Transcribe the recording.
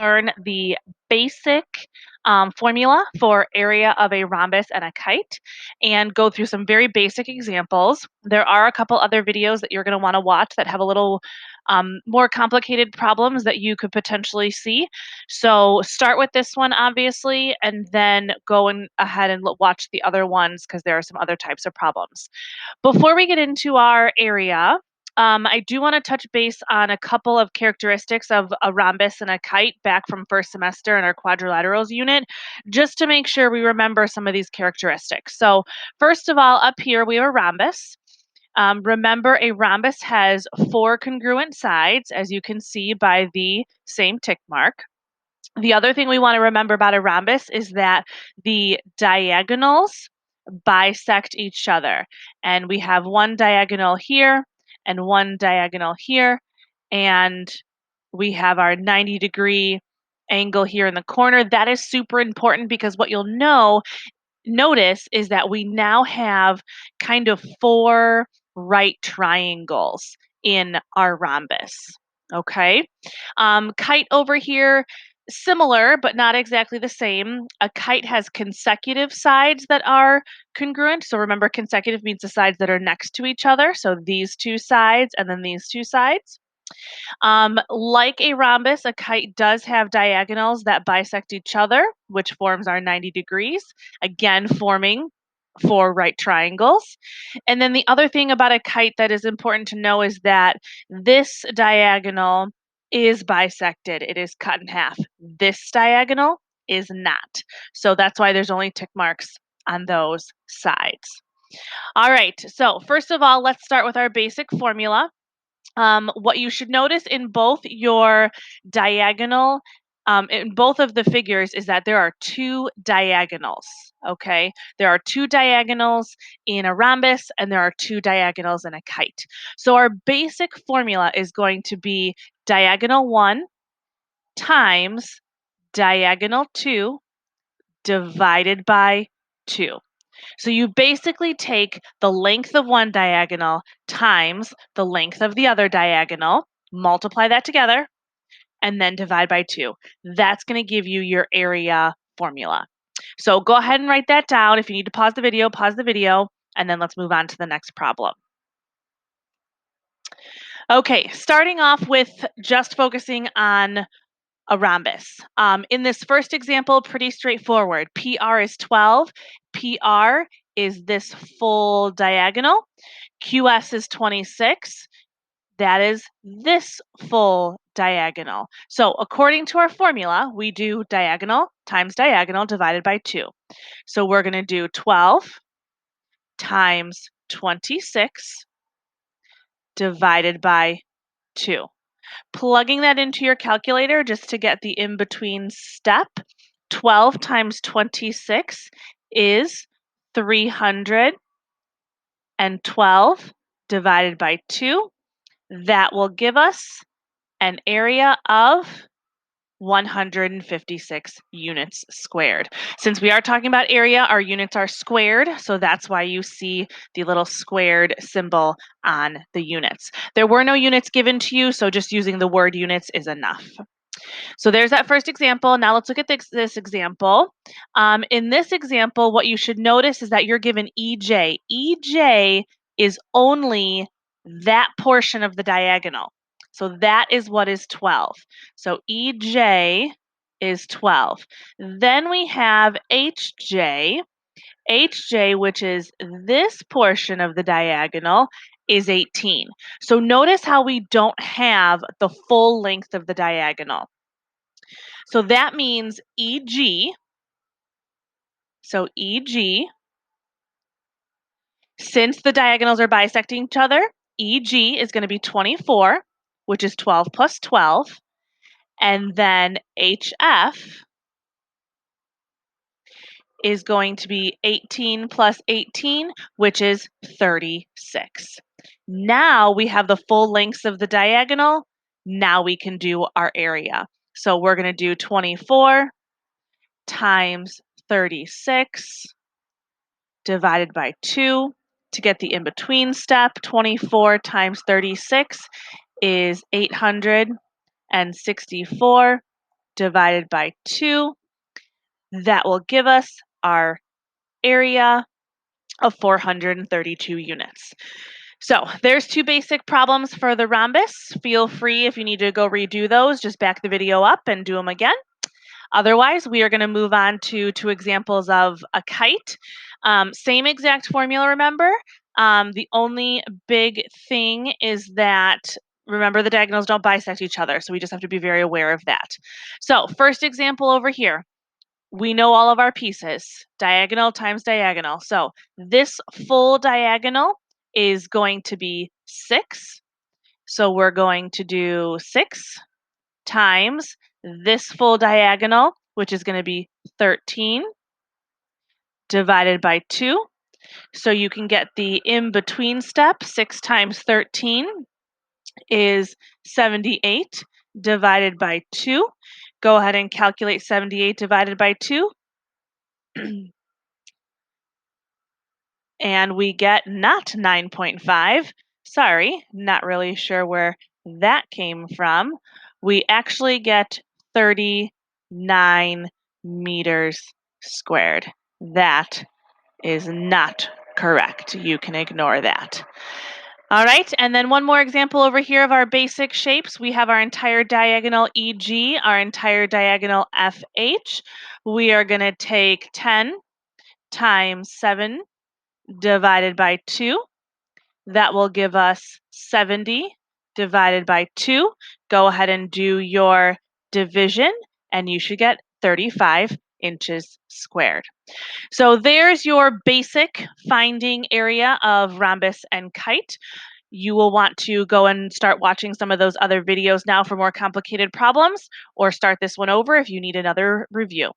learn the basic formula for area of a rhombus and a kite and go through some very basic examples. There are a couple other videos that you're going to want to watch that have a little more complicated problems that you could potentially see. So start with this one, obviously, and then go ahead and watch the other ones because there are some other types of problems. Before we get into our area, I do want to touch base on a couple of characteristics of a rhombus and a kite back from first semester in our quadrilaterals unit, just to make sure we remember some of these characteristics. So first of all, up here we have a rhombus. Remember, a rhombus has 4 congruent sides, as you can see by the same tick mark. The other thing we want to remember about a rhombus is that the diagonals bisect each other. And we have one diagonal here and one diagonal here. And we have our 90-degree angle here in the corner. That is super important because what you'll notice is that we now have kind of 4 right triangles in our rhombus. Okay. Kite over here, similar, but not exactly the same. A kite has consecutive sides that are congruent. So remember, consecutive means the sides that are next to each other. So these 2 sides and then these 2 sides. Like a rhombus, a kite does have diagonals that bisect each other, which forms our 90 degrees, again forming 4 right triangles. And then the other thing about a kite that is important to know is that this diagonal is bisected. It is cut in half. This diagonal is not. So that's why there's only tick marks on those sides. All right, so first of all, let's start with our basic formula. What you should notice in both your diagonal, in both of the figures, is that there are 2 diagonals. Okay, there are 2 diagonals in a rhombus and there are 2 diagonals in a kite. So our basic formula is going to be diagonal 1 times diagonal 2 divided by 2. So you basically take the length of one diagonal times the length of the other diagonal, multiply that together, and then divide by 2. That's going to give you your area formula. So go ahead and write that down. If you need to pause the video, and then let's move on to the next problem. Okay, starting off with just focusing on a rhombus. In this first example, pretty straightforward. PR is 12. PR is this full diagonal. QS is 26. That is this full diagonal. So according to our formula, we do diagonal times diagonal divided by 2. So we're going to do 12 times 26 divided by 2. Plugging that into your calculator just to get the in-between step, 12 times 26 is 312 divided by 2. That will give us an area of 156 units squared. Since we are talking about area, our units are squared, so that's why you see the little squared symbol on the units. There were no units given to you, so just using the word units is enough. So there's that first example. Now let's look at this example. In this example, what you should notice is that you're given EJ. EJ is only that portion of the diagonal. So that is what is 12. So EJ is 12. Then we have HJ. HJ, which is this portion of the diagonal, is 18. So notice how we don't have the full length of the diagonal. So that means EG, since the diagonals are bisecting each other, EG is going to be 24, which is 12 plus 12. And then HF is going to be 18 plus 18, which is 36. Now we have the full lengths of the diagonal. Now we can do our area. So we're going to do 24 times 36 divided by 2 to get the in-between step. 24 times 36 is 864 divided by 2. That will give us our area of 432 units. So there's two basic problems for the rhombus. Feel free, if you need to go redo those, just back the video up and do them again. Otherwise, we are going to move on to two examples of a kite. Same exact formula, remember? The only big thing is that, remember, the diagonals don't bisect each other, so we just have to be very aware of that. So first example over here. We know all of our pieces, diagonal times diagonal. So this full diagonal is going to be 6. So we're going to do 6 times this full diagonal, which is going to be 13, divided by 2. So you can get the in-between step. 6 times 13 is 78, divided by 2. Go ahead and calculate 78 divided by 2. And we get not 9.5. Sorry, not really sure where that came from. We actually get 39 meters squared. That is not correct. You can ignore that. All right, and then one more example over here of our basic shapes. We have our entire diagonal EG, our entire diagonal FH. We are going to take 10 times 7 divided by 2. That will give us 70 divided by 2. Go ahead and do your division, and you should get 35 inches squared. So there's your basic finding area of rhombus and kite. You will want to go and start watching some of those other videos now for more complicated problems, or start this one over if you need another review.